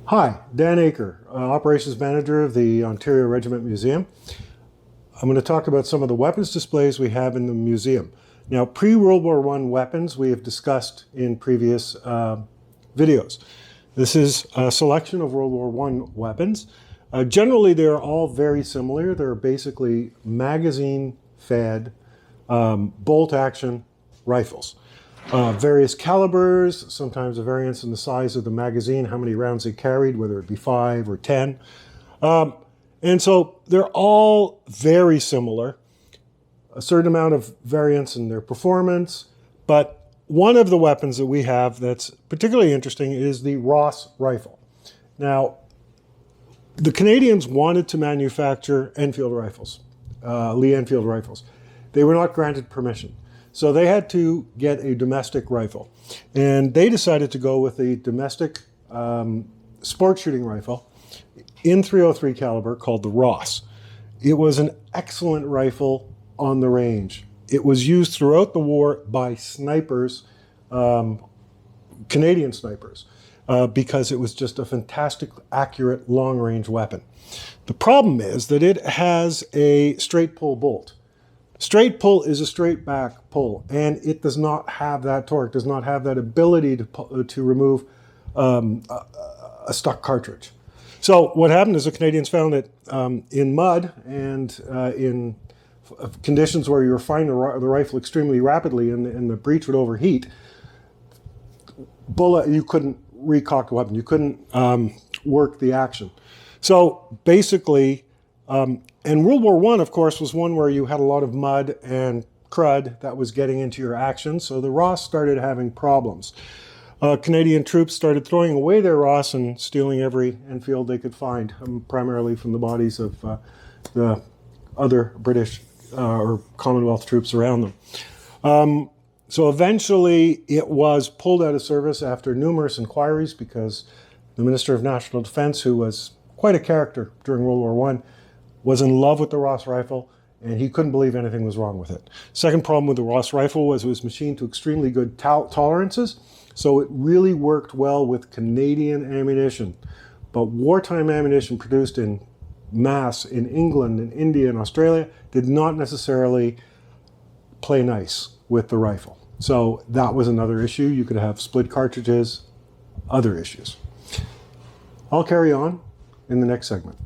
Hi, Dan Acre, Operations Manager of the Ontario Regiment Museum. I'm going to talk about some of the weapons displays we have in the museum. Now, pre-World War I weapons we have discussed in previous videos. This is a selection of World War I weapons. Generally, they're all very similar. They're basically magazine-fed, bolt-action rifles. Various calibers, sometimes a variance in the size of the magazine, how many rounds they carried, whether it be 5 or 10. And so they're all very similar, a certain amount of variance in their performance. But one of the weapons that we have that's particularly interesting is the Ross rifle. Now, the Canadians wanted to manufacture Enfield rifles, Lee Enfield rifles. They were not granted permission. So they had to get a domestic rifle. And they decided to go with a domestic sport shooting rifle in .303 caliber called the Ross. It was an excellent rifle on the range. It was used throughout the war by snipers, Canadian snipers, because it was just a fantastic, accurate, long-range weapon. The problem is that it has a straight pull bolt. Straight pull is a straight back pull, and it does not have that torque, does not have that ability to remove a stuck cartridge. So what happened is the Canadians found that in mud and in conditions where you were firing the rifle extremely rapidly and the breech would overheat, you couldn't recock the weapon, you couldn't work the action. So basically, and World War I, of course, was one where you had a lot of mud and crud that was getting into your action, so the Ross started having problems. Canadian troops started throwing away their Ross and stealing every Enfield they could find, primarily from the bodies of the other British or Commonwealth troops around them. So eventually it was pulled out of service after numerous inquiries because the Minister of National Defense, who was quite a character during World War I, was in love with the Ross rifle, and he couldn't believe anything was wrong with it. Second problem with the Ross rifle was it was machined to extremely good tolerances, so it really worked well with Canadian ammunition. But wartime ammunition produced in mass in England and India and Australia did not necessarily play nice with the rifle. So that was another issue. You could have split cartridges, other issues. I'll carry on in the next segment.